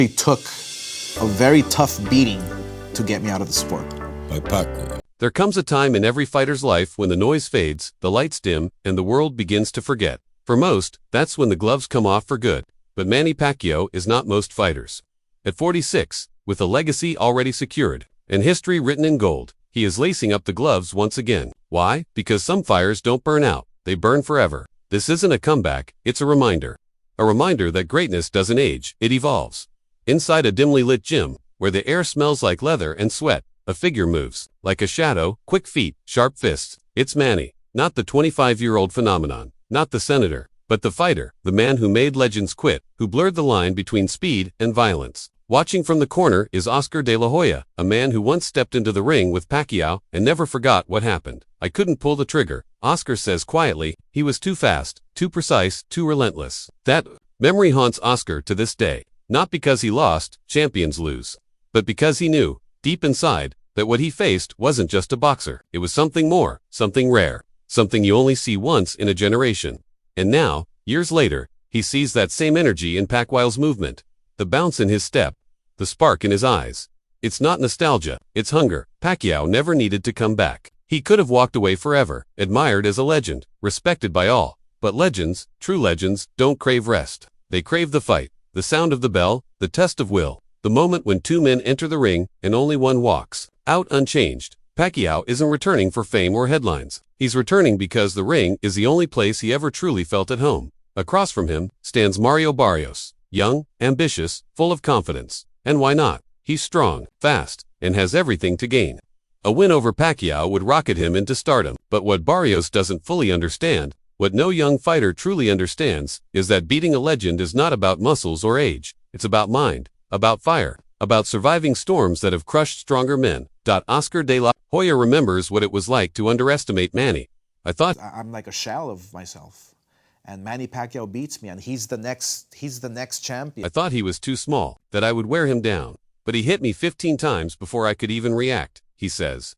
It took a very tough beating to get me out of the sport. By Pacquiao. There comes a time in every fighter's life when the noise fades, the lights dim, and the world begins to forget. For most, that's when the gloves come off for good. But Manny Pacquiao is not most fighters. At 46, with a legacy already secured, and history written in gold, he is lacing up the gloves once again. Why? Because some fires don't burn out, they burn forever. This isn't a comeback, it's a reminder. A reminder that greatness doesn't age, it evolves. Inside a dimly lit gym, where the air smells like leather and sweat, a figure moves, like a shadow, quick feet, sharp fists. It's Manny, not the 25-year-old phenomenon, not the senator, but the fighter, the man who made legends quit, who blurred the line between speed and violence. Watching from the corner is Oscar de la Hoya, a man who once stepped into the ring with Pacquiao and never forgot what happened. I couldn't pull the trigger, Oscar says quietly. He was too fast, too precise, too relentless. That memory haunts Oscar to this day, not because he lost, champions lose, but because he knew, deep inside, that what he faced wasn't just a boxer. It was something more, something rare, something you only see once in a generation. And now, years later, he sees that same energy in Pacquiao's movement, the bounce in his step, the spark in his eyes. It's not nostalgia, it's hunger. Pacquiao never needed to come back. He could have walked away forever, admired as a legend, respected by all. But legends, true legends, don't crave rest. They crave the fight, the sound of the bell, the test of will, the moment when two men enter the ring and only one walks out unchanged. Pacquiao isn't returning for fame or headlines. He's returning because the ring is the only place he ever truly felt at home. Across from him stands Mario Barrios, young, ambitious, full of confidence. And why not? He's strong, fast, and has everything to gain. A win over Pacquiao would rocket him into stardom. But what Barrios doesn't fully understand, what no young fighter truly understands, is that beating a legend is not about muscles or age. It's about mind, about fire, about surviving storms that have crushed stronger men. Oscar de la Hoya remembers what it was like to underestimate Manny. I thought I'm like a shell of myself. And Manny Pacquiao beats me, and he's the next champion. I thought he was too small, that I would wear him down. But he hit me 15 times before I could even react, he says.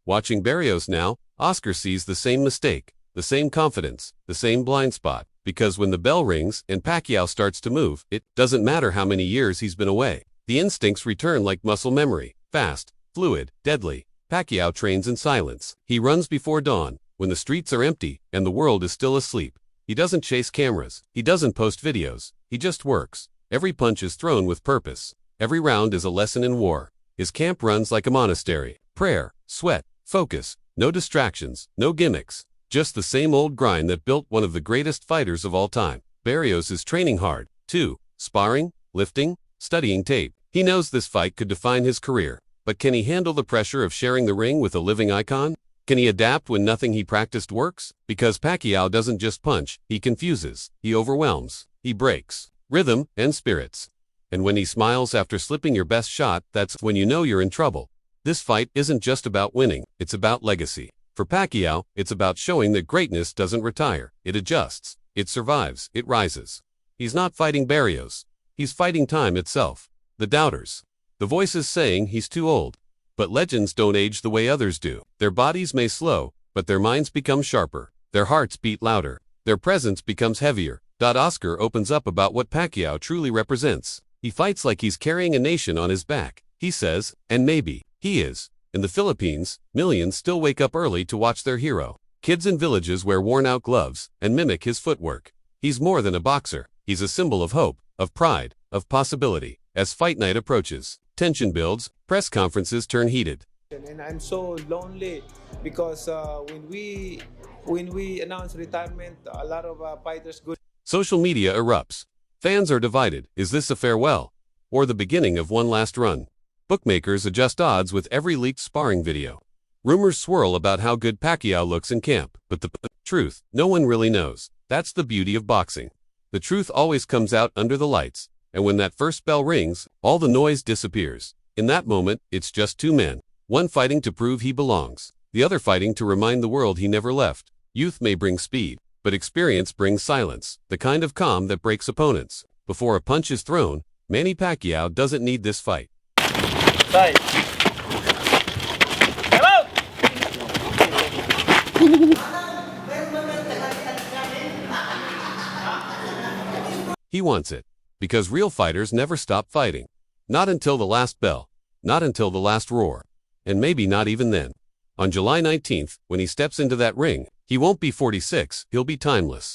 Watching Barrios now, Oscar sees the same mistake, the same confidence, the same blind spot. Because when the bell rings and Pacquiao starts to move, it doesn't matter how many years he's been away. The instincts return like muscle memory, fast, fluid, deadly. Pacquiao trains in silence. He runs before dawn, when the streets are empty and the world is still asleep. He doesn't chase cameras. He doesn't post videos. He just works. Every punch is thrown with purpose. Every round is a lesson in war. His camp runs like a monastery. Prayer, sweat, focus, no distractions, no gimmicks. Just the same old grind that built one of the greatest fighters of all time. Barrios is training hard, too. Sparring, lifting, studying tape. He knows this fight could define his career. But can he handle the pressure of sharing the ring with a living icon? Can he adapt when nothing he practiced works? Because Pacquiao doesn't just punch, he confuses, he overwhelms, he breaks rhythm and spirits. And when he smiles after slipping your best shot, that's when you know you're in trouble. This fight isn't just about winning, it's about legacy. For Pacquiao, it's about showing that greatness doesn't retire, it adjusts, it survives, it rises. He's not fighting Barrios, he's fighting time itself. The doubters. The voices saying he's too old. But legends don't age the way others do. Their bodies may slow, but their minds become sharper. Their hearts beat louder. Their presence becomes heavier. Oscar opens up about what Pacquiao truly represents. He fights like he's carrying a nation on his back. He says, and maybe, he is. In the Philippines, millions still wake up early to watch their hero. Kids in villages wear worn-out gloves and mimic his footwork. He's more than a boxer. He's a symbol of hope, of pride, of possibility. As fight night approaches, tension builds, press conferences turn heated. And I'm so lonely because when we announce retirement, a lot of fighters go. Social media erupts. Fans are divided. Is this a farewell? Or the beginning of one last run? Bookmakers adjust odds with every leaked sparring video. Rumors swirl about how good Pacquiao looks in camp, but the truth, no one really knows. That's the beauty of boxing. The truth always comes out under the lights, and when that first bell rings, all the noise disappears. In that moment, it's just two men, one fighting to prove he belongs, the other fighting to remind the world he never left. Youth may bring speed, but experience brings silence, the kind of calm that breaks opponents. Before a punch is thrown, Manny Pacquiao doesn't need this fight. Fight. Come out! He wants it. Because real fighters never stop fighting. Not until the last bell. Not until the last roar. And maybe not even then. On July 19th, when he steps into that ring, he won't be 46, he'll be timeless.